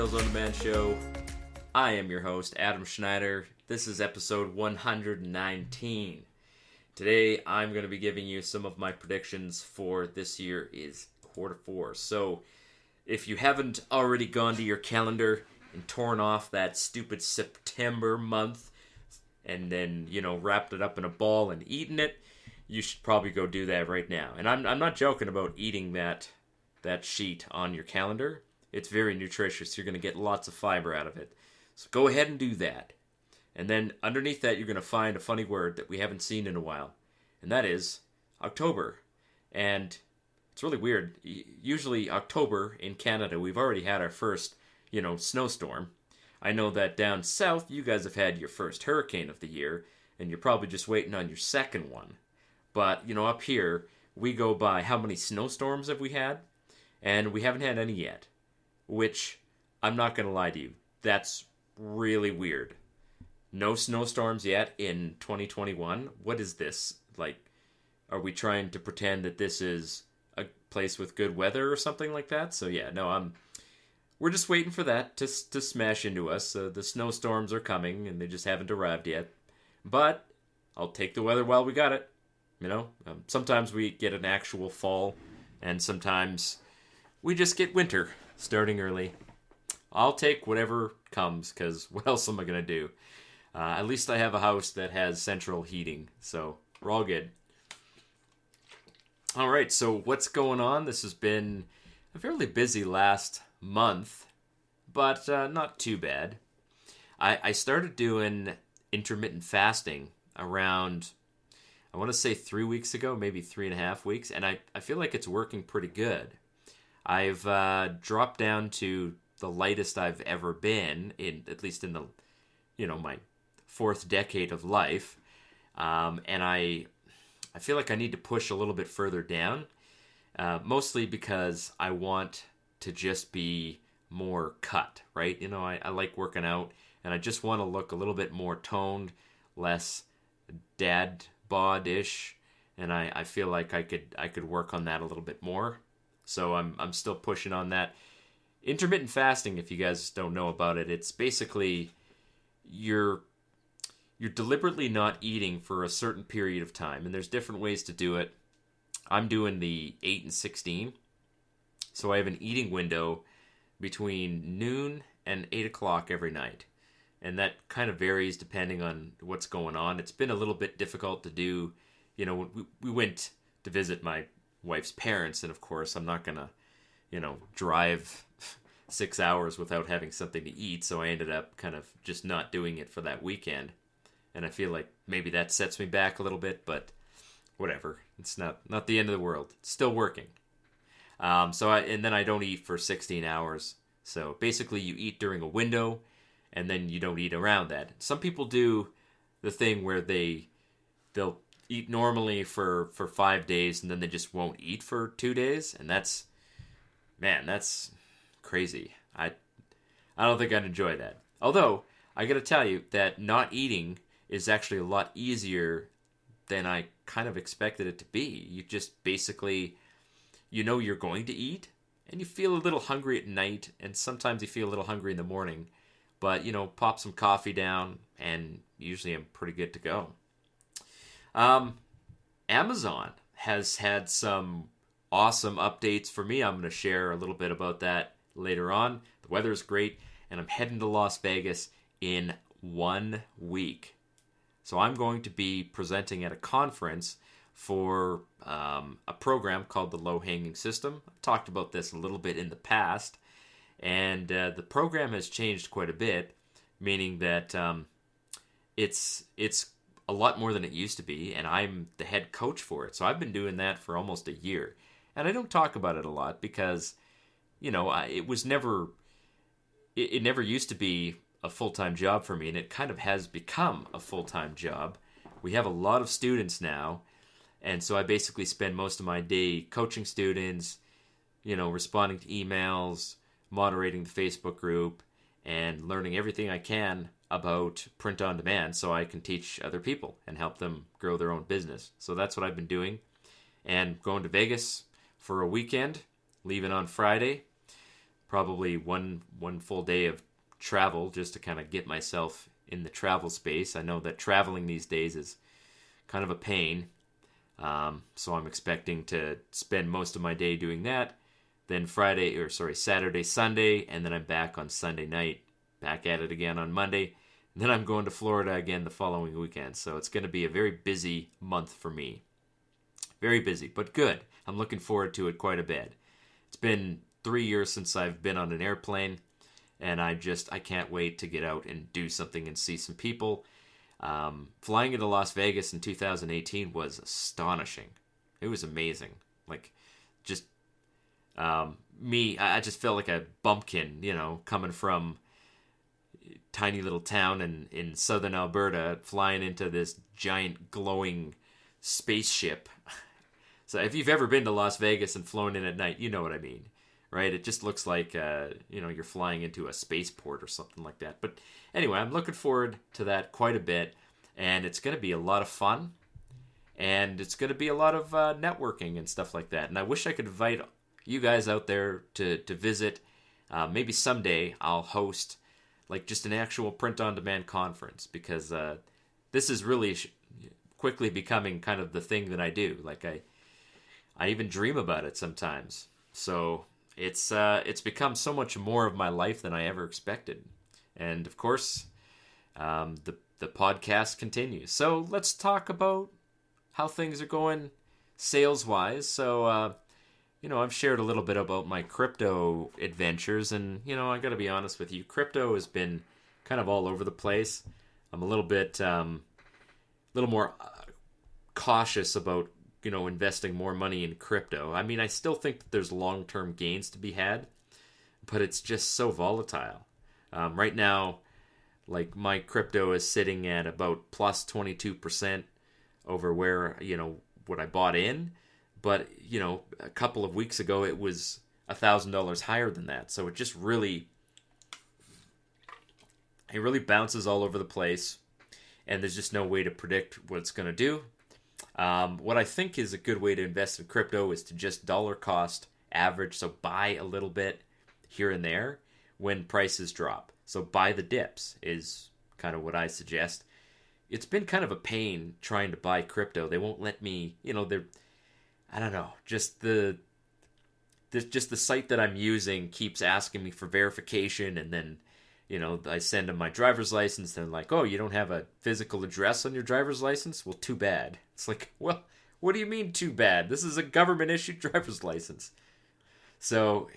Sales on Demand Show. I am your host, Adam Schneider. This is episode 119. Today, I'm going to be giving you some of my predictions for this year is quarter four. So, if you haven't already gone to your calendar and torn off that stupid September month and then, wrapped it up in a ball and eaten it, you should probably go do that right now. And I'm not joking about eating that sheet on your calendar. It's very nutritious. You're going to get lots of fiber out of it. So go ahead and do that. And then underneath that, you're going to find a funny word that we haven't seen in a while. And that is October. And it's really weird. Usually October in Canada, we've already had our first, snowstorm. I know that down south, you guys have had your first hurricane of the year. And you're probably just waiting on your second one. But, up here, we go by how many snowstorms have we had? And we haven't had any yet. Which, I'm not going to lie to you, that's really weird. No snowstorms yet in 2021? What is this? Like, are we trying to pretend that this is a place with good weather or something like that? So yeah, no, we're just waiting for that to smash into us. The snowstorms are coming, and they just haven't arrived yet. But I'll take the weather while we got it. Sometimes we get an actual fall, and sometimes we just get winter starting early. I'll take whatever comes, because what else am I going to do? At least I have a house that has central heating, so we're all good. All right, so what's going on? This has been a fairly busy last month, but not too bad. I started doing intermittent fasting around, I want to say 3 weeks ago, maybe 3.5 weeks, and I feel like it's working pretty good. I've dropped down to the lightest I've ever been, at least in the, my fourth decade of life, and I feel like I need to push a little bit further down, mostly because I want to just be more cut, right? I like working out, and I just want to look a little bit more toned, less dad bod-ish, and I feel like I could work on that a little bit more. So I'm still pushing on that. Intermittent fasting, if you guys don't know about it, it's basically you're deliberately not eating for a certain period of time, and there's different ways to do it. I'm doing the 8 and 16, so I have an eating window between noon and 8 o'clock every night, and that kind of varies depending on what's going on. It's been a little bit difficult to do. We went to visit my wife's parents, and of course I'm not gonna drive 6 hours without having something to eat, so I ended up kind of just not doing it for that weekend, and I feel like maybe that sets me back a little bit, but whatever, it's not the end of the world. It's still working. And then I don't eat for 16 hours, so basically you eat during a window and then you don't eat around that. Some people do the thing where they'll eat normally for 5 days, and then they just won't eat for 2 days, and that's crazy. I don't think I'd enjoy that. Although, I gotta tell you that not eating is actually a lot easier than I kind of expected it to be. You just basically, you're going to eat, and you feel a little hungry at night, and sometimes you feel a little hungry in the morning, but, pop some coffee down, and usually I'm pretty good to go. Amazon has had some awesome updates for me. I'm going to share a little bit about that later on. The weather is great, and I'm heading to Las Vegas in 1 week. So I'm going to be presenting at a conference for a program called the Low Hanging System. I've talked about this a little bit in the past, and the program has changed quite a bit, meaning that it's a lot more than it used to be, and I'm the head coach for it. So I've been doing that for almost a year, and I don't talk about it a lot because, it was never, it never used to be a full-time job for me, and it kind of has become a full-time job. We have a lot of students now, and so I basically spend most of my day coaching students, responding to emails, moderating the Facebook group, and learning everything I can about print on demand so I can teach other people and help them grow their own business. So that's what I've been doing. And going to Vegas for a weekend, leaving on Friday. probably one full day of travel just to kind of get myself in the travel space. I know that traveling these days is kind of a pain, so I'm expecting to spend most of my day doing that. Then Saturday, Sunday, and then I'm back on Sunday night, back at it again on Monday. And then I'm going to Florida again the following weekend. So it's going to be a very busy month for me. Very busy, but good. I'm looking forward to it quite a bit. It's been 3 years since I've been on an airplane, and I can't wait to get out and do something and see some people. Flying into Las Vegas in 2018 was astonishing. It was amazing. Like, just I just felt like a bumpkin, coming from tiny little town in southern Alberta, flying into this giant glowing spaceship. So if you've ever been to Las Vegas and flown in at night, you know what I mean, right? It just looks like, you're flying into a spaceport or something like that. But anyway, I'm looking forward to that quite a bit, and it's going to be a lot of fun, and it's going to be a lot of networking and stuff like that. And I wish I could invite you guys out there to visit. Maybe someday I'll host like just an actual print-on-demand conference, because this is really quickly becoming kind of the thing that I do. Like I even dream about it sometimes. So it's become so much more of my life than I ever expected. And of course, the podcast continues. So let's talk about how things are going sales-wise. So, I've shared a little bit about my crypto adventures, and, I got to be honest with you, crypto has been kind of all over the place. I'm a little more cautious about, investing more money in crypto. I mean, I still think that there's long-term gains to be had, but it's just so volatile. Right now, like, my crypto is sitting at about plus 22% over where, what I bought in. But, a couple of weeks ago, it was $1,000 higher than that. So it just really bounces all over the place. And there's just no way to predict what it's going to do. What I think is a good way to invest in crypto is to just dollar cost average. So buy a little bit here and there when prices drop. So buy the dips is kind of what I suggest. It's been kind of a pain trying to buy crypto. They won't let me, I don't know, just the site that I'm using keeps asking me for verification, and then, I send them my driver's license, and they're like, oh, you don't have a physical address on your driver's license? Well, too bad. It's like, well, what do you mean too bad? This is a government-issued driver's license. So,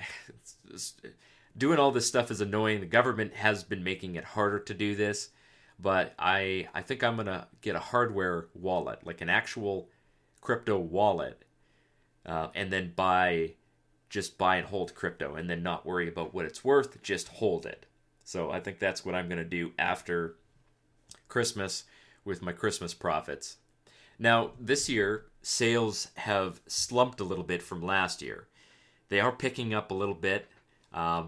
doing all this stuff is annoying. The government has been making it harder to do this, but I think I'm going to get a hardware wallet, like an actual crypto wallet, and then buy and hold crypto, and then not worry about what it's worth, just hold it. So I think that's what I'm going to do after Christmas with my Christmas profits. Now, this year, sales have slumped a little bit from last year. They are picking up a little bit.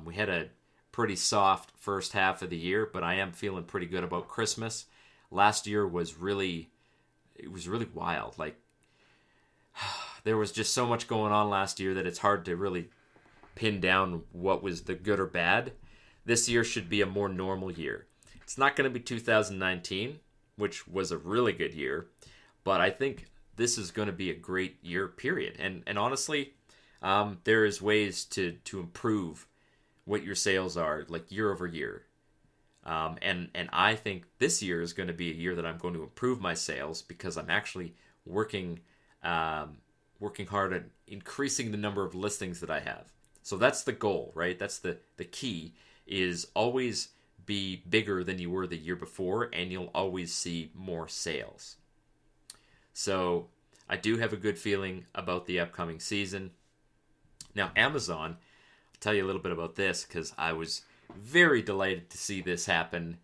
We had a pretty soft first half of the year, but I am feeling pretty good about Christmas. Last year was really wild. Like, there was just so much going on last year that it's hard to really pin down what was the good or bad. This year should be a more normal year. It's not going to be 2019, which was a really good year, but I think this is going to be a great year, period. And honestly, there is ways to improve what your sales are, like year over year. And I think this year is going to be a year that I'm going to improve my sales, because I'm actually working hard at increasing the number of listings that I have. So that's the goal, right? That's the key, is always be bigger than you were the year before, and you'll always see more sales. So I do have a good feeling about the upcoming season. Now, Amazon, I'll tell you a little bit about this, because I was very delighted to see this happen.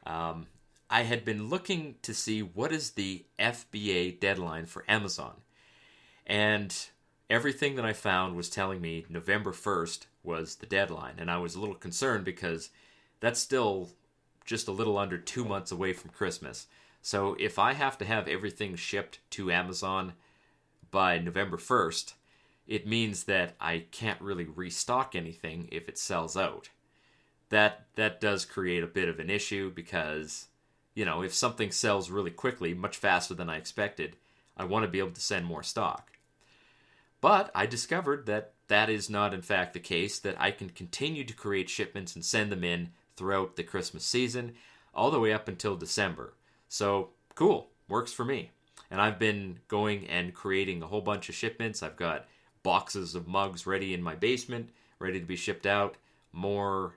I had been looking to see what is the FBA deadline for Amazon. And everything that I found was telling me November 1st was the deadline. And I was a little concerned, because that's still just a little under 2 months away from Christmas. So if I have to have everything shipped to Amazon by November 1st, it means that I can't really restock anything if it sells out. That does create a bit of an issue because, if something sells really quickly, much faster than I expected, I want to be able to send more stock. But I discovered that that is not in fact the case, that I can continue to create shipments and send them in throughout the Christmas season, all the way up until December. So, cool, works for me. And I've been going and creating a whole bunch of shipments. I've got boxes of mugs ready in my basement, ready to be shipped out, more,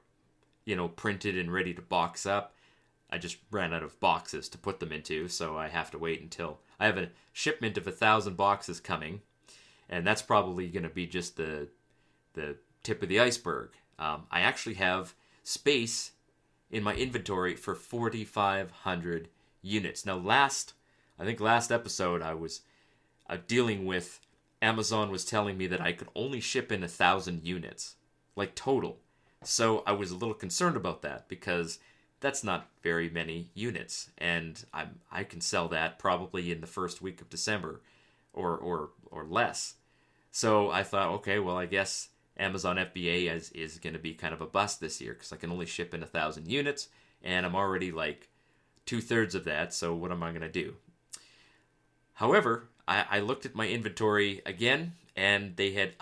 printed and ready to box up. I just ran out of boxes to put them into, so I have to wait until I have a shipment of 1,000 boxes coming, and that's probably going to be just the tip of the iceberg. I actually have space in my inventory for 4,500 units. Now, last episode, I was dealing with Amazon was telling me that I could only ship in 1,000 units, like total. So I was a little concerned about that because that's not very many units, and I can sell that probably in the first week of December, or less. So I thought, okay, well, I guess Amazon FBA is going to be kind of a bust this year because I can only ship in 1,000 units, and I'm already like 2/3 of that. So what am I going to do? However, I looked at my inventory again, and they had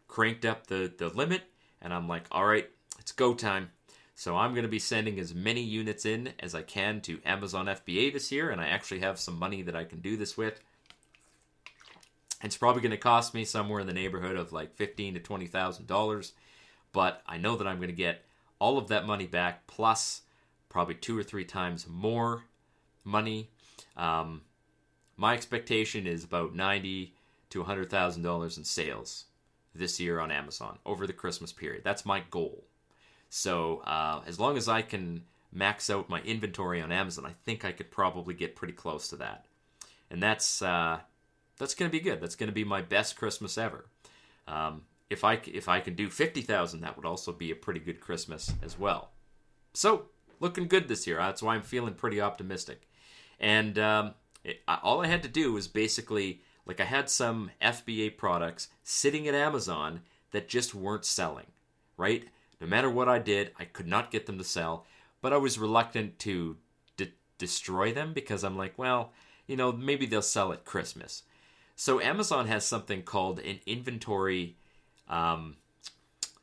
cranked up the limit, and I'm like, all right, it's go time. So I'm going to be sending as many units in as I can to Amazon FBA this year, and I actually have some money that I can do this with. It's probably going to cost me somewhere in the neighborhood of like $15,000 to $20,000, but I know that I'm going to get all of that money back, plus probably 2 or 3 times more money. My expectation is about $90,000 to $100,000 in sales this year on Amazon over the Christmas period. That's my goal. So as long as I can max out my inventory on Amazon, I think I could probably get pretty close to that. And that's going to be good. That's going to be my best Christmas ever. If I can do 50,000, that would also be a pretty good Christmas as well. So looking good this year. That's why I'm feeling pretty optimistic. And all I had to do was basically, like, I had some FBA products sitting at Amazon that just weren't selling, right? No matter what I did, I could not get them to sell, but I was reluctant to destroy them because I'm like, well, maybe they'll sell at Christmas. So Amazon has something called an inventory.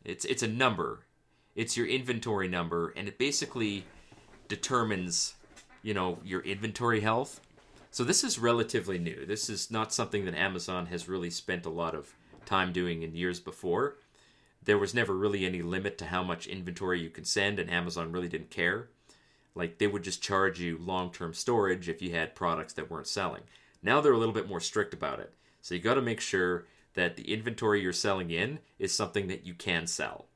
It's a number. It's your inventory number, and it basically determines, your inventory health. So this is relatively new. This is not something that Amazon has really spent a lot of time doing in years before. There was never really any limit to how much inventory you can send, and Amazon really didn't care. Like, they would just charge you long-term storage if you had products that weren't selling. Now they're a little bit more strict about it. So you got to make sure that the inventory you're selling in is something that you can sell.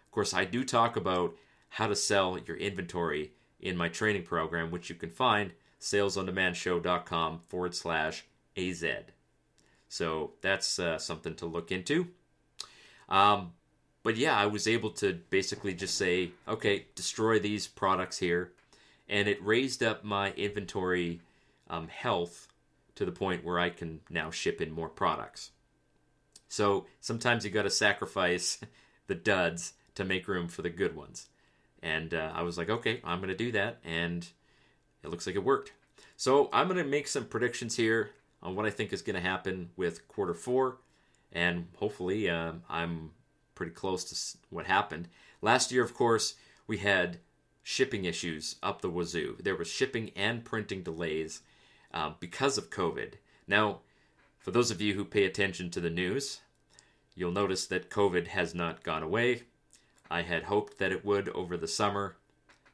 Of course, I do talk about how to sell your inventory in my training program, which you can find salesondemandShow.com/AZ. So that's something to look into. But yeah, I was able to basically just say, okay, destroy these products here. And it raised up my inventory health to the point where I can now ship in more products. So sometimes you got to sacrifice the duds to make room for the good ones. And I was like, okay, I'm going to do that. And it looks like it worked. So I'm going to make some predictions here on what I think is going to happen with quarter 4. And hopefully I'm pretty close to what happened. Last year, of course, we had shipping issues up the wazoo. There was shipping and printing delays because of COVID. Now, for those of you who pay attention to the news, you'll notice that COVID has not gone away. I had hoped that it would over the summer.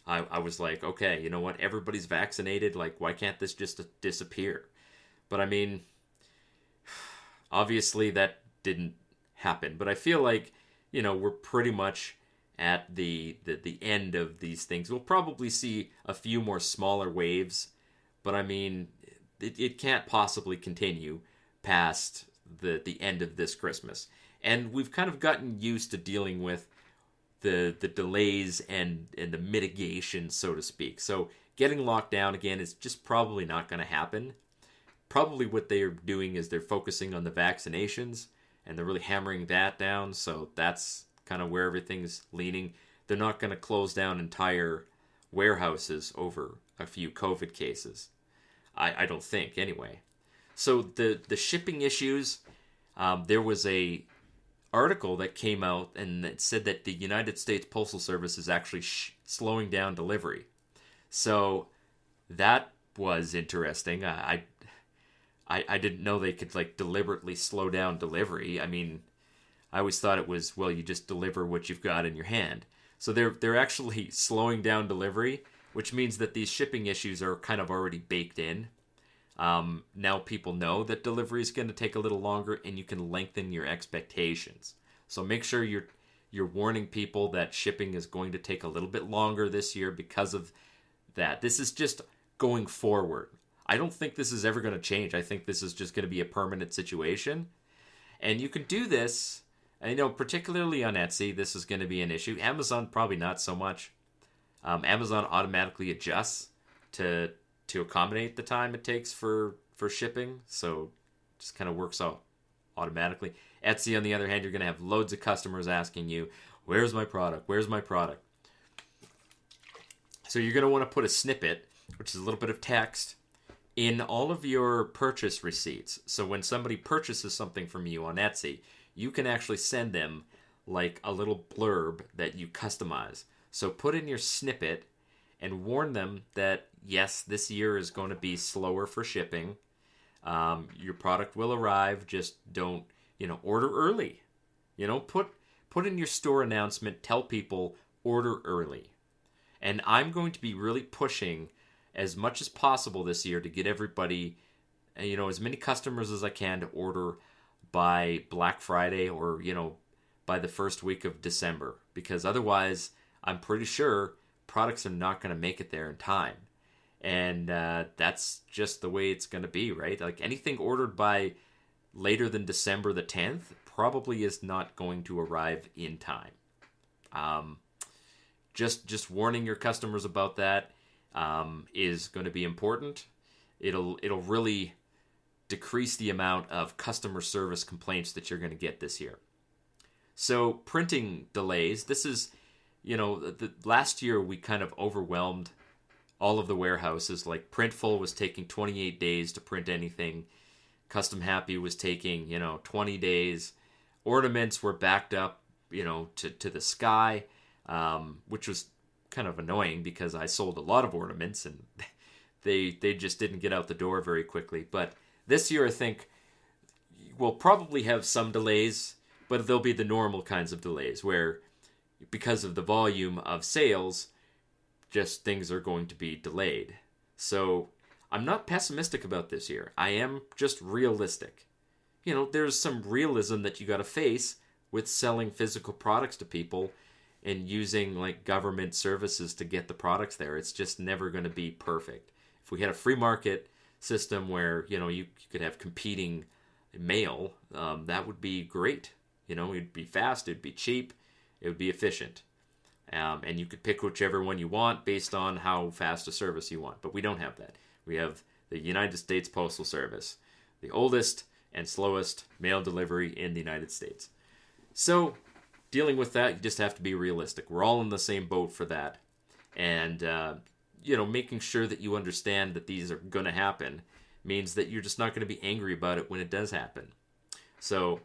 I was like, okay, you know what? Everybody's vaccinated. Like, why can't this just disappear? But I mean, obviously that didn't happen. But I feel like, we're pretty much at the end of these things. We'll probably see a few more smaller waves. But I mean, it can't possibly continue past the end of this Christmas. And we've kind of gotten used to dealing with the delays and the mitigation, so to speak. So getting locked down again is just probably not going to happen. probably what they're doing is they're focusing on the vaccinations and they're really hammering that down. So that's kind of where everything's leaning. They're not going to close down entire warehouses over a few COVID cases. I don't think, anyway. So the shipping issues, there was a article that came out and that said that the United States Postal Service is actually slowing down delivery. So that was interesting. I didn't know they could like deliberately slow down delivery. I mean, I always thought it was, well, you just deliver what you've got in your hand. So they're actually slowing down delivery, which means that these shipping issues are kind of already baked in. Now people know that delivery is going to take a little longer, and you can lengthen your expectations. So make sure you're warning people that shipping is going to take a little bit longer this year because of that. This is just going forward. I don't think this is ever going to change. I think this is just going to be a permanent situation. And you can do this, I know particularly on Etsy, this is going to be an issue. Amazon, probably not so much. Amazon automatically adjusts to accommodate the time it takes for shipping. So it just kind of works out automatically. Etsy, on the other hand, you're going to have loads of customers asking you, where's my product? Where's my product? So you're going to want to put a snippet, which is a little bit of text, in all of your purchase receipts. So when somebody purchases something from you on Etsy, you can actually send them like a little blurb that you customize. So put in your snippet and warn them that, yes, this year is going to be slower for shipping. Your product will arrive. Just don't, order early. Put in your store announcement, tell people, order early. And I'm going to be really pushing as much as possible this year to get everybody, as many customers as I can to order by Black Friday or, by the first week of December. Because otherwise, I'm pretty sure products are not going to make it there in time. And that's just the way it's going to be, right? Like anything ordered by later than December the 10th probably is not going to arrive in time. Just warning your customers about that is going to be important. It'll really decrease the amount of customer service complaints that you're going to get this year. So printing delays, this is, the last year we kind of overwhelmed all of the warehouses. Like Printful was taking 28 days to print anything. Custom Happy was taking, 20 days. Ornaments were backed up, to the sky, which was kind of annoying because I sold a lot of ornaments and they just didn't get out the door very quickly. But this year I think we'll probably have some delays, but they'll be the normal kinds of delays where because of the volume of sales, just things are going to be delayed. So I'm not pessimistic about this year. I am just realistic. There's some realism that you got to face with selling physical products to people and using like government services to get the products there. It's just never going to be perfect. If we had a free market system where, you could have competing mail, that would be great. It'd be fast, it'd be cheap, it would be efficient. And you could pick whichever one you want based on how fast a service you want. But we don't have that. We have the United States Postal Service, the oldest and slowest mail delivery in the United States. So dealing with that, you just have to be realistic. We're all in the same boat for that. And, making sure that you understand that these are going to happen means that you're just not going to be angry about it when it does happen. So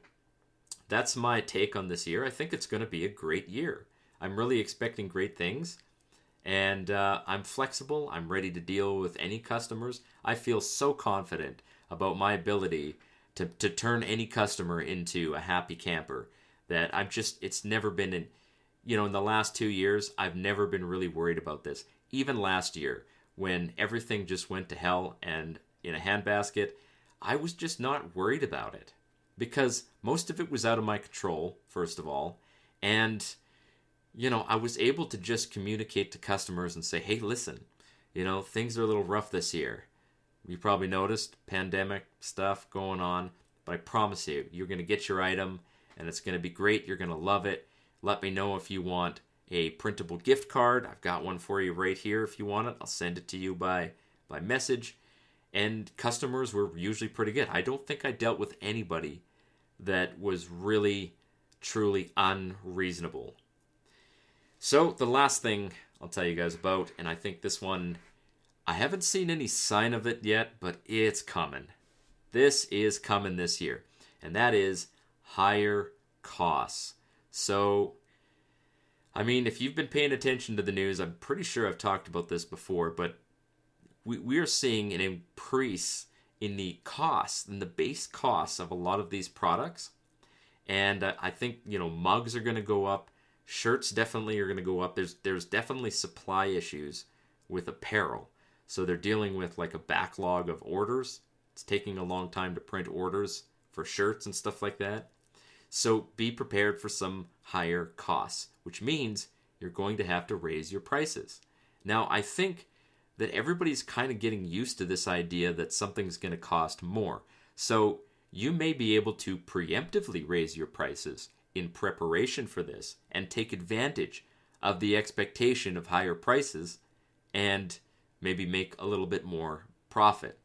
that's my take on this year. I think it's going to be a great year. I'm really expecting great things. And I'm flexible. I'm ready to deal with any customers. I feel so confident about my ability to turn any customer into a happy camper that it's never been in the last 2 years, I've never been really worried about this. Even last year, when everything just went to hell and in a handbasket, I was just not worried about it because most of it was out of my control, first of all. And, I was able to just communicate to customers and say, hey, listen, things are a little rough this year. You probably noticed pandemic stuff going on, but I promise you, you're going to get your item and it's going to be great. You're going to love it. Let me know if you want a printable gift card. I've got one for you right here if you want it. I'll send it to you by message. and customers were usually pretty good. I don't think I dealt with anybody that was really, truly unreasonable. So the last thing I'll tell you guys about, and I think this one, I haven't seen any sign of it yet, but it's coming. This is coming this year, and that is higher costs. So, I mean, if you've been paying attention to the news, I'm pretty sure I've talked about this before, but we are seeing an increase in the costs, in the base costs of a lot of these products. And I think, mugs are going to go up. Shirts definitely are going to go up. There's definitely supply issues with apparel. So they're dealing with like a backlog of orders. It's taking a long time to print orders for shirts and stuff like that. So be prepared for some higher costs, which means you're going to have to raise your prices. Now, I think that everybody's kind of getting used to this idea that something's going to cost more. So you may be able to preemptively raise your prices in preparation for this and take advantage of the expectation of higher prices and maybe make a little bit more profit.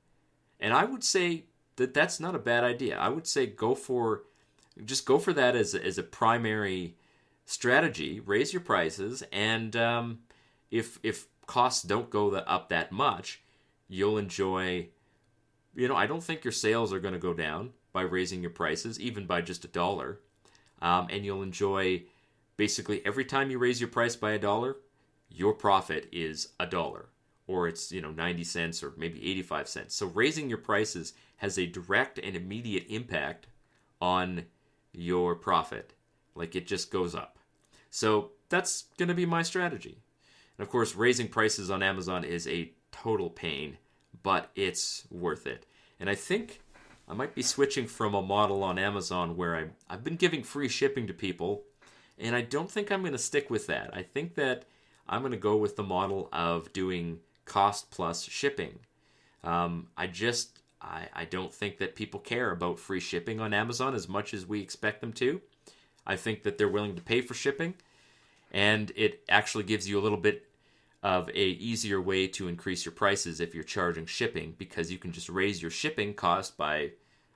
And I would say that that's not a bad idea. I would say go for that as a primary strategy. Raise your prices, and if costs don't go up that much, you'll enjoy. I don't think your sales are going to go down by raising your prices, even by just $1. And you'll enjoy basically every time you raise your price by $1, your profit is $1. Or it's 90 cents or maybe 85 cents. So raising your prices has a direct and immediate impact on your profit. Like, it just goes up. So that's going to be my strategy. And of course, raising prices on Amazon is a total pain, but it's worth it. And I think I might be switching from a model on Amazon where I've been giving free shipping to people, and I don't think I'm going to stick with that. I think that I'm going to go with the model of doing cost plus shipping. I don't think that people care about free shipping on Amazon as much as we expect them to. I think that they're willing to pay for shipping, and it actually gives you a little bit of a easier way to increase your prices if you're charging shipping, because you can just raise your shipping cost by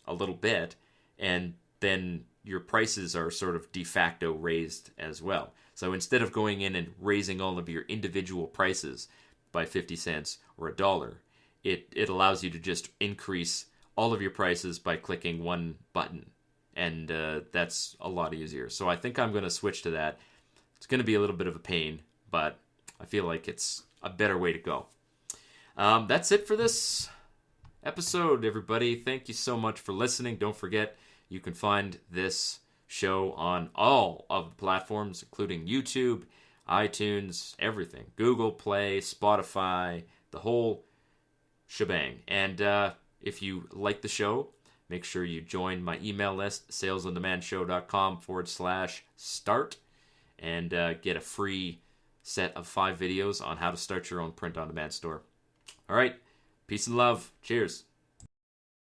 a little bit, and then your prices are sort of de facto raised as well. So instead of going in and raising all of your individual prices by 50 cents or $1, it allows you to just increase all of your prices by clicking one button, and that's a lot easier. So I think I'm going to switch to that. It's going to be a little bit of a pain, but I feel like it's a better way to go. That's it for this episode, everybody. Thank you so much for listening. Don't forget, you can find this show on all of the platforms, including YouTube, iTunes, everything. Google Play, Spotify, the whole shebang. And if you like the show, make sure you join my email list, salesondemandshow.com/start, and get a free set of 5 videos on how to start your own print-on-demand store. All right. Peace and love. Cheers.